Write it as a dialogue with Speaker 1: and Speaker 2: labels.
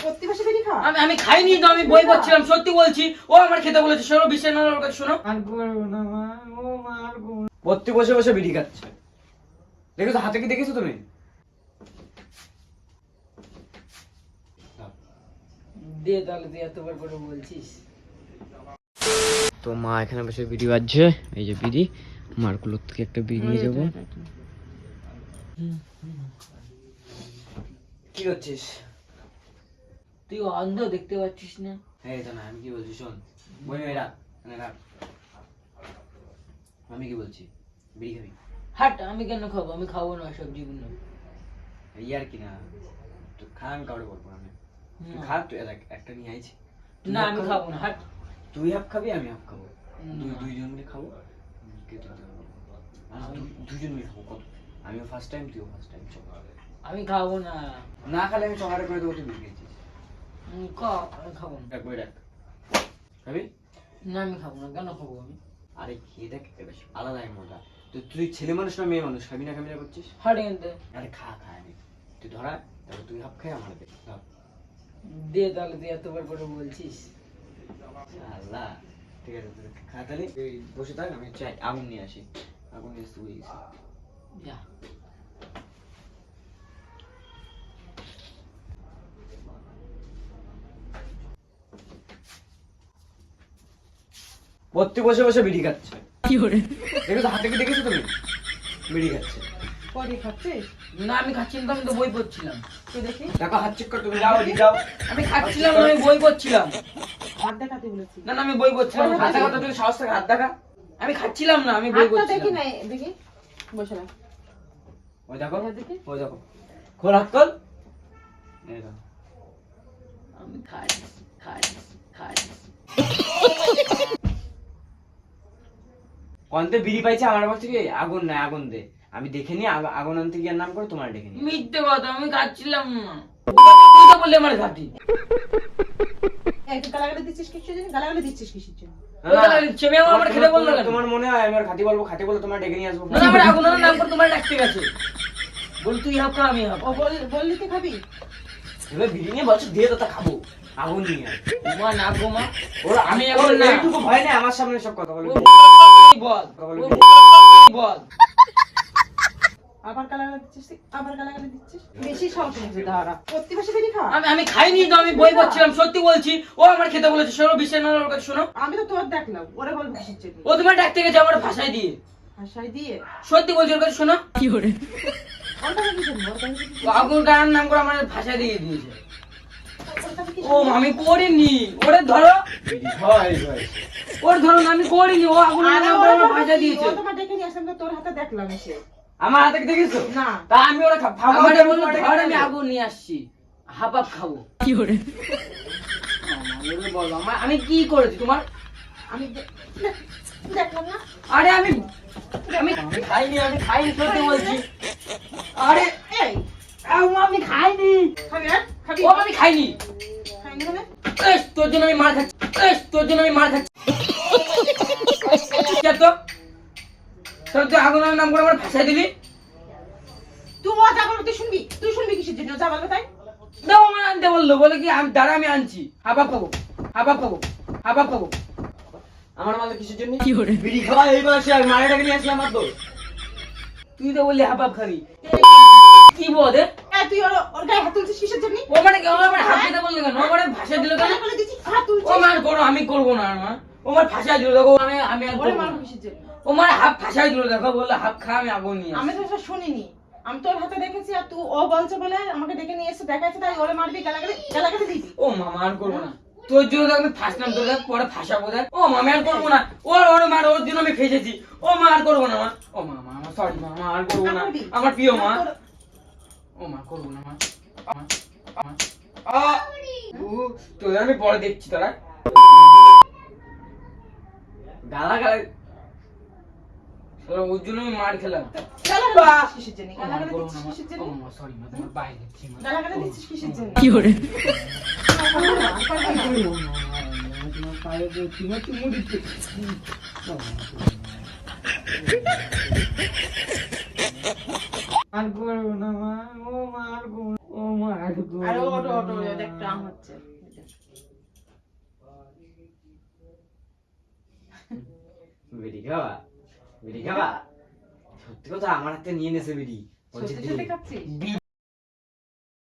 Speaker 1: প্রতিবেশী বিড়ি খা?
Speaker 2: আমি খাইনি তো, আমি বই পড়ছিলাম, সত্যি বলছি। ও আমার খেতে বলেছে, শোনো, বিশ্বের নানার কথা শোনো।
Speaker 1: আর করবো না মা, ও মা আর করবো না।
Speaker 3: পড়তে বসে বসে বিড়ি খাচ্ছে, দেখেছো হাতে কি দেখেছো তুমি?
Speaker 2: দে তাহলে, তুই এতবার করে বলছিস।
Speaker 3: তো মা এখানে বসে বিড়ি বাজছে, এই যে বিড়ি, মারকুলোর থেকে একটা বিড়ি নিয়ে যাবো। কি করছিস?
Speaker 2: তুই অন্ধ, দেখতে পাচ্ছিস না?
Speaker 3: এই তো না, আমি কি বলছি শোন, বই রাখ, রাখ। আমি কি বলছি, বিড়ি খাবি?
Speaker 2: হাট, আমি কেন খাবো? আমি খাবো না সব জীবন।
Speaker 3: এই আর কি না, তো খা, আমি কাউরে বলবো না। তুই খা, তুই একটা নিয়ে আইছি।
Speaker 2: না, আমি খাবো না, হাট।
Speaker 3: তুই হাফ খাবি, আমি হাফ খাবো, দুইজন মিলে খাবো। দুজন মিলে খাবো, কত? আমিও ফার্স্ট টাইম, তুইও ফার্স্ট টাইম।
Speaker 2: আমি খাবো না।
Speaker 3: না খালে আমি চকারে করে দেবো, তুই বিড়ি খেয়েছিস।
Speaker 2: আমি খাবো না।
Speaker 3: বই রাখ, খাবি?
Speaker 2: না, আমি খাবো না। কেন খাবো আমি?
Speaker 3: আরে খেয়ে দেখ, বেশ আলাদাই মজা। তো তুই ছেলে মানুষ না মেয়ে মানুষ, খাবি না খাবি না করছিস?
Speaker 2: হাট এখানতে।
Speaker 3: আরে খা খা, আমি তুই ধরা, তারপর তুই হাফ খাই, আমার দে।
Speaker 2: দে তাহলে, তুই এতবার করে বলছিস।
Speaker 3: আল্লাহ, ঠিক আছে, তুই খা তাহলে। এই বসে থাক, আমি চাই আগুন নিয়ে আসি। আগুন নিয়ে আসতে বই
Speaker 2: যা।
Speaker 3: পড়তে বসে বসে বিড়ি খাচ্ছে, দেখেছো হাতে কি দেখেছো তুমি? বিড়ি খাচ্ছে।
Speaker 1: পরে খাচ্ছিস?
Speaker 2: না, আমি খাচ্ছি না তো, আমি তো বই পড়ছিলাম।
Speaker 1: তুই দেখি
Speaker 3: দেখো হাত চেক কর, তুমি যাও এদিকে যাও।
Speaker 2: আমি খাচ্ছিলাম না, আমি বই পড়ছিলাম।
Speaker 1: হাত দেখাতে বলেছি।
Speaker 2: না না, আমি বই পড়ছিলাম।
Speaker 3: হাতে কথা, তুই সাহস থেকে হাত দেখা।
Speaker 2: আমি খাচ্ছিলাম না, আমি বই
Speaker 1: হাতটা দেখি
Speaker 2: পড়ছিলাম।
Speaker 1: না, দেখি বসে রাখ।
Speaker 3: ওই দেখো,
Speaker 1: দেখি।
Speaker 3: ওই দেখো, খোল হাত খোল। এই দেখো,
Speaker 2: আমি খাই খাই খাই।
Speaker 3: কন্তে বিড়ি পাইছে আমার কাছ থেকে, আগুন নাই, আগুন দে। আমি দেখে নি, আগুন আনতে গিয়ে নাম করে তোমার ডেকে নি।
Speaker 2: মিথ্যে কথা, আমি খাচ্ছিলাম না। তুই তো বললি আমার খাতি।
Speaker 1: এই তুই গালাগালি দিচ্ছিস কিসের জন্য? গালাগালি দিচ্ছিস কিসের জন্য?
Speaker 2: আমার খেতে বললো কেন?
Speaker 3: তোমার মনে হয় আমি আর খাতি বলবো, খাতি বলে তোমার ডেকে নিয়ে আসবো?
Speaker 2: না, আমার আগুনের নাম করে তোমার ডাকতে গেছে। বল তুই হাফ খা, আমি হাফ।
Speaker 1: ও বললি তুই খাবি?
Speaker 3: এবার বিড়ি নিয়ে বলছো, দিয়ে তো তা খাবো, আগুন নিয়ে আয়।
Speaker 2: মা না গো মা,
Speaker 3: ওরা
Speaker 2: আমি এখন না।
Speaker 3: এইটুকু ভয় নেই আমার সামনে সব কথা বলে।
Speaker 2: বল বল।
Speaker 1: আবার গালাগালি দিচ্ছিস তুই? আবার গালাগালি দিচ্ছিস? বেশি সাহস হয়েছে দাঁড়া। প্রতিবেশী বিড়ি খা?
Speaker 2: আমি খাইনি তো, আমি বই পড়ছিলাম, সত্যি বলছি। ও আমার খেতে বলেছে, শোনো, বিশ্বের নানার কথা শোনো।
Speaker 1: আমি তো তোর দেখলাম, ওরা বল কিসের জন্য?
Speaker 2: ও তোমার ডাকতে গেছে আমার ভাষায় দিয়ে।
Speaker 1: হাসাই দিয়ে?
Speaker 2: সত্যি বলছি, ওর কাছে শোনো।
Speaker 1: ওটা কিসের? ওটা কিসের?
Speaker 2: ও আগুন গান নাম করে আমার ভাষায় দিয়ে দিয়েছে। ও আমি করিনি, ওরে ধরো,
Speaker 3: ভয় ভয়।
Speaker 2: ওর ধরো না, আমি করিনি। ও আগুন
Speaker 1: আরে
Speaker 2: নাম করে আমার ভাষায় দিয়েছে।
Speaker 1: ও তোমার ডেকে নিয়ে আসলাম তো তোর হাতে দেখলাম এসে।
Speaker 3: আমার হাতে দেখেছো?
Speaker 1: না।
Speaker 3: তা আমি ওরা
Speaker 2: আমারে বললো ধর, আমি আগুন নিয়ে আসছি, হাফ হাফ খাবো। কি করে বলো, আমি কি করেছি তোমার?
Speaker 1: আমি দেখলাম না।
Speaker 2: আরে আমি আমি খাইনি, আমি খাইনি, সত্যি বলছি। আরে
Speaker 1: এই
Speaker 2: আমি খাইনি।
Speaker 1: খাবি না? খাবি?
Speaker 2: ও আমি খাইনি।
Speaker 1: খাইনি মানে?
Speaker 2: তোর জন্য আমি মার খাচ্ছি, তোর জন্য আমি মার খাচ্ছি। তো তোর তুই আগুনের নাম করে আমার ভাষায় দিলি।
Speaker 1: তুই ও যা বলবি তুই শুনবি কিসের জন্য? যা বলবে তাই।
Speaker 2: দাও, আমার আনতে বললো, বলে কি আমি দাঁড়া, আমি আনছি, হাফ হাফ খাবো, হাফ হাফ খাবো, হাফ হাফ খাবো।
Speaker 3: আমার মালে কিসের জন্য? কি করে বিড়ি খাওয়া এই বয়সে আর মায়ের ডেকে নিয়ে আসলাম আর তো।
Speaker 2: তুই তো বললি হাফ হাফ খাবি। কি বল রে?
Speaker 1: এই তুই ওর গায়ে হাত তুলছিস কিসের জন্য?
Speaker 2: ও মানে কি, ও আমার হাত দিতে বললো কেন? ও মানে ভাষা দিল কেন?
Speaker 1: গালাগালি দিচ্ছিস, হাত তুলছিস।
Speaker 2: ও মার করো, আমি করবো না মা। ও মার ভাষা দিল দেখো, আমি আর
Speaker 1: ওরে
Speaker 2: করবো
Speaker 1: মারবো
Speaker 2: না।
Speaker 1: কিসের জন্য?
Speaker 2: ও মার হাফ ভাষায় দিল দেখো, বললো হাফ খা, আমি আগুন নিয়ে
Speaker 1: আমি
Speaker 2: আসি।
Speaker 1: তো এটা শুনিনি। আমি তোর হাতে দেখেছি আর তুই ও বলছে বলে আমাকে ডেকে নিয়ে এসে দেখাচ্ছে, তাই ওরে মারবি, গালাগালি দিবি।
Speaker 2: ও মামা আর করবো না। তোর জন্য তো আমি ফার্স্ট নাম, তোর পরে ফাঁসাবো দেখ। ও মামা আর করবো না। ওর মার, ওর জন্য আমি ফেসেছি। ও মা আর করবো না মা। ও মামা, আমার সরি মামা, আর করবো না। আমার প্রিয় মা। ও মা করবো না মা। তোর আমি পরে দেখছি, তোরা গালা গালা। ওর জন্য আমি মার খেলাম।
Speaker 1: গালাগালি দিচ্ছিস কিসের জন্য?
Speaker 2: ও মা,
Speaker 1: গালাগালি
Speaker 2: করবো
Speaker 1: দিচ্ছিস
Speaker 2: না মা।
Speaker 1: কিসের
Speaker 2: ও
Speaker 1: জন্য?
Speaker 2: মামা সরি মা, তোমার বাইরে দেখছি মা।
Speaker 1: গালাগালি দিচ্ছিস কিসের জন্য?
Speaker 2: কি করে?
Speaker 1: পারবো না, পারবো না।
Speaker 2: তোমার পায়ে দেখছি মা, তুমি দিচ্ছি। আর করবো না মা, ও মা আর করবো না। ও মা আর করবো
Speaker 1: আরে ওটো
Speaker 2: না।
Speaker 1: ওটো দেখ ট্রাম হচ্ছে।
Speaker 3: বিড়ি খাওয়া, বিড়ি খাওয়া, সত্যি কথা আমার হাতে নিয়ে নেছে বিড়ি।
Speaker 1: সত্যি সত্যি খাচ্ছিস?